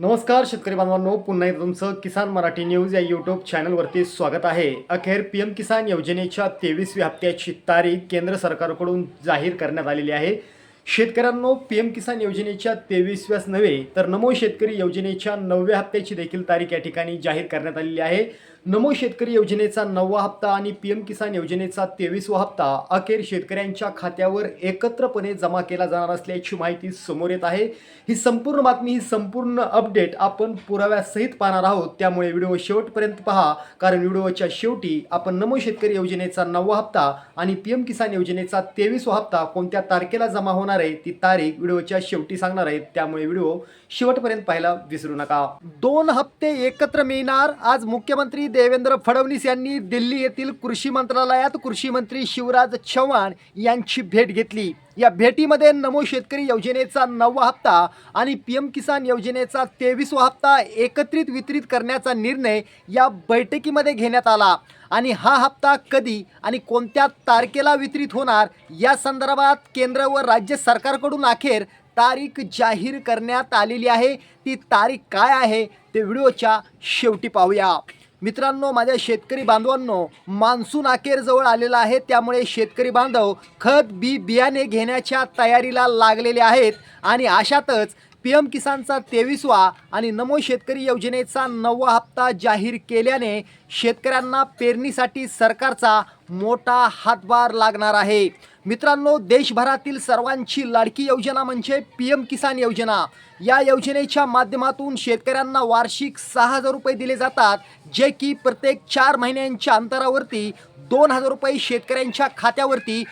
नमस्कार शेतकरी बांधवांनो, पुन्हा एकदा तुमचं किसान मराठी न्यूज या यूट्यूब चॅनलवरती स्वागत आहे। अखेर पीएम किसान योजनेच्या 23व्या हप्त्याची तारीख केंद्र सरकारकडून जाहीर करण्यात आलेली आहे। शेतकऱ्यांनो, पीएम किसान योजनेच्या 23व्याच नव्हे तर नमो शेतकरी योजनेच्या 9व्या हप्त्याची देखील तारीख या ठिकाणी जाहीर करण्यात आलेली आहे। नमो शेतकरी योजनेचा 9वा हप्ता आणि पीएम किसान योजनेचा 23वा हप्ता अखेर शेतकऱ्यांच्या खात्यावर एकत्रपणे जमा केला जाणार असल्याची माहिती समोर येत आहे। ही संपूर्ण बातमी, ही संपूर्ण अपडेट आपण पुराव्यासहित पाहणार आहोत, त्यामुळे व्हिडिओ शेवटपर्यंत पहा, कारण व्हिडिओच्या शेवटी आपण नमो शेतकरी योजनेचा 9वा हप्ता आणि पीएम किसान योजनेचा 23वा हप्ता कोणत्या तारखेला जमा होणार आहे ती तारीख व्हिडिओच्या शेवटी सांगणार आहे, त्यामुळे व्हिडिओ शेवटपर्यंत पाहायला विसरू नका। 2 हप्ते एकत्र मिळणार। आज मुख्यमंत्री देवेंद्र फडणवीस यांनी दिल्ली येथील कृषी मंत्रालयात कृषी मंत्री शिवराज चव्हाण यांची भेट घेतली। या भेटीमध्ये नमो शेतकरी योजनेचा 9वा हप्ता आणि पीएम किसान योजनेचा 23वा हप्ता एकत्रित वितरित करण्याचा निर्णय या बैठकीमध्ये घेण्यात आला आणि हा हप्ता कधी आणि कोणत्या तारखेला वितरित होणार या संदर्भात केंद्र व राज्य सरकारकडून अखेर तारीख जाहीर करण्यात आलेली आहे। ती तारीख काय आहे ते व्हिडिओच्या शेवटी पाहूया। मित्रांनो, माझ्या शेतकरी बांधवांनो, मान्सून अखेर जवळ आलेला आहे, त्यामुळे शेतकरी बांधव खत बियाणे घेण्याच्या तयारीला लागलेले आहेत आणि अशातच पीएम किसानचा 23वा आणि नमो शेतकरी योजनेचा 9वा हप्ता जाहीर केल्याने शेतकऱ्यांना पेरणीसाठी सरकारचा मोठा हातभार लागणार आहे। मित्रांनो, देशभरातील सर्वांची लाडकी योजना म्हणजे पीएम किसान योजना। या योजनेच्या माध्यमातून शेतकऱ्यांना वार्षिक 6,000 रुपये दिले जातात, जे की प्रत्येक 4 महिन्यांच्या अंतरावरती 2,000 रुपये शेतकऱ्यांच्या खात्यावरती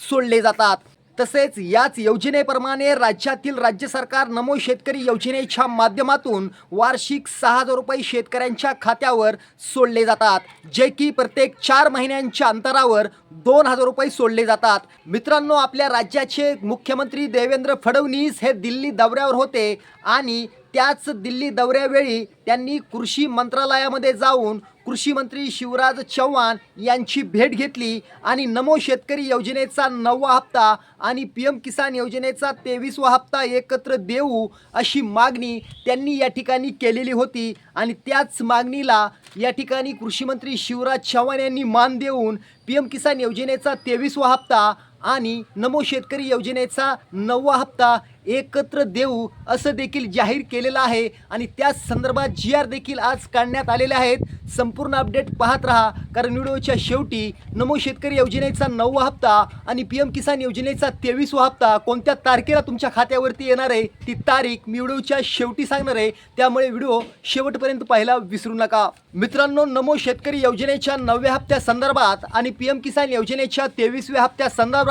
सोडले जातात। तसेच याच योजनेप्रमाणे राज्यातील राज्य सरकार नमो शेतकरी योजनेच्या माध्यमातून वार्षिक 6,000 रुपये शेतकऱ्यांच्या खात्यावर सोडले जातात, जे की प्रत्येक 4 महिन्यांच्या अंतरावर 2,000 रुपये सोडले जातात। मित्रांनो, आपल्या राज्याचे मुख्यमंत्री देवेंद्र फडणवीस हे दिल्ली दौऱ्यावर होते आणि त्याच दिल्ली दौऱ्यावेळी त्यांनी कृषी मंत्रालयामध्ये जाऊन कृषी मंत्री शिवराज चव्हाण यांची भेट घेतली आणि नमो शेतकरी योजनेचा 9वा हप्ता आणि पीएम किसान योजनेचा 23वा हप्ता एकत्र देऊ अशी मागणी त्यांनी या ठिकाणी केलेली होती आणि त्याच मागणीला या ठिकाणी कृषी मंत्री शिवराज चव्हाण यांनी मान देऊन पीएम किसान योजनेचा 23वा हप्ता आणि नमो शेतकरी योजनेचा 9वा हप्ता एकत्र देऊ असं देखील जाहीर केलेलं आहे आणि त्या संदर्भात GR देखील आज काढण्यात आलेले आहेत। संपूर्ण अपडेट पाहत रहा, कारण व्हिडिओच्या शेवटी नमो शेतकरी योजनेचा 9वा हप्ता आणि पीएम किसान योजनेचा 23वा हप्ता कोणत्या तारखेला तुमच्या खात्यावरती येणार आहे ती तारीख मी व्हिडिओच्या शेवटी सांगणार आहे, त्यामुळे व्हिडिओ शेवटपर्यंत पाहायला विसरू नका। मित्रांनो, नमो शेतकरी योजनेच्या 9व्या हप्त्या संदर्भात आणि पीएम किसान योजनेच्या 23व्या हप्त्या संदर्भात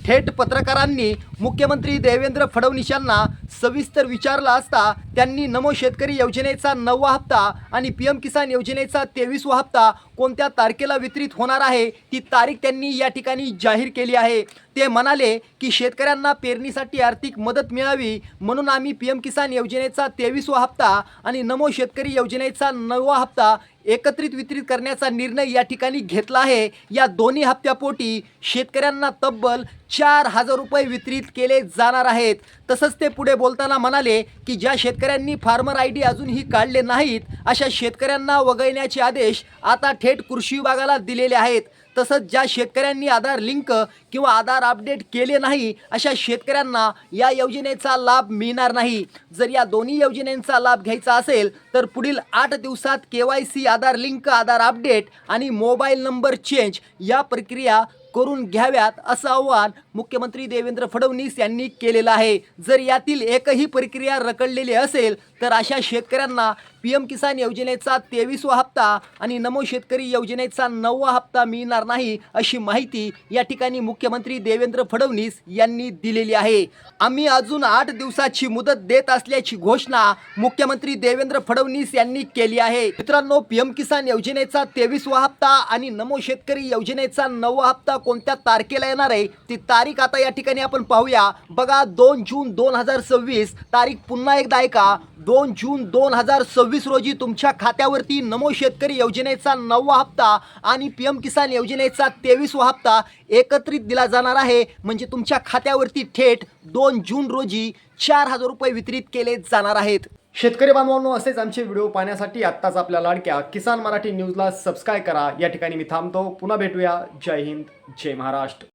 थेट पत्रकारांनी मुख्यमंत्री देवेंद्र फडणवीस यांना सविस्तर विचारलं असता त्यांनी नमो शेतकरी योजनेचा 9वा हप्ता आणि पीएम किसान योजनेचा 23वा हप्ता कोणत्या तारखेला वितरित होणार आहे ती तारीख त्यांनी या ठिकाणी जाहीर केली आहे। ते म्हणाले की शेतकऱ्यांना पेरणीसाठी आर्थिक मदत मिळावी म्हणून आम्ही पीएम किसान योजनेचा 23वा हप्ता आणि नमो शेतकरी योजनेचा 9वा हप्ता एकत्रित वितरित करण्याचा निर्णय या ठिकाणी घेतला आहे। या दोन्ही हप्त्यापोटी शेतकऱ्यांना तब्बल 4,000 रुपये वितरित केले जाणार आहेत। तसंच ते पुढे बोलताना म्हणाले की ज्या शेतकऱ्यांनी फार्मर ID अजूनही काढले नाहीत अशा शेतकऱ्यांना वगळण्याचे आदेश आता थेट कृषी विभागाला दिलेले आहेत। तसंच ज्या शेतकऱ्यांनी आधार लिंक किंवा आधार अपडेट केले नाही अशा शेतकऱ्यांना या योजनेचा लाभ मिळणार नाही। जर या दोन्ही योजनेचा लाभ घ्यायचा असेल तर पुढील 8 दिवसात KYC, आधार लिंक, आधार अपडेट आणि मोबाईल नंबर चेंज या प्रक्रिया करून घ्याव्यात असं आवाहन मुख्यमंत्री देवेंद्र फडणवीस यांनी केलेलं आहे। जर यातील एकही प्रक्रिया रखडलेली असेल तर अशा शेतकऱ्यांना पीएम किसान योजनेचा 23वा हप्ता आणि नमो शेतकरी योजनेचा 9वा हप्ता मिळणार नाही अशी माहिती या ठिकाणी मुख्यमंत्री देवेंद्र फडणवीस यांनी दिलेली आहे। आम्ही अजून 8 दिवसाची मुदत देत असल्याची घोषणा मुख्यमंत्री देवेंद्र फडणवीस यांनी केली आहे। मित्रांनो, पीएम किसान योजनेचा 23वा हप्ता आणि नमो शेतकरी योजनेचा 9वा हप्ता कोणत्या तारखेला येणार आहे ती तारीख आता या ठिकाणी आपण पाहूया। बघा, 2 जून 2026 तारीख पुन्हा एकदा ऐका, 2 जून 2026 रोजी तुमच्या खात्यावरती नमो शेतकरी योजनेचा 9वा हप्ता आणि पीएम किसान योजनेचा 23वा हप्ता एकत्रित दिला जाणार आहे। म्हणजे तुमच्या खात्यावरती थेट 2 जून रोजी 4,000 रुपये वितरित केले जाणार आहेत। शेतकरी बांधवांनो, असेच आमचे व्हिडिओ पाहण्यासाठी आत्ताच आपल्या लाडक्या किसान मराठी न्यूजला सबस्क्राईब करा. या ठिकाणी मी थांबतो. पुन्हा भेटूया. जय हिंद, जय महाराष्ट्र.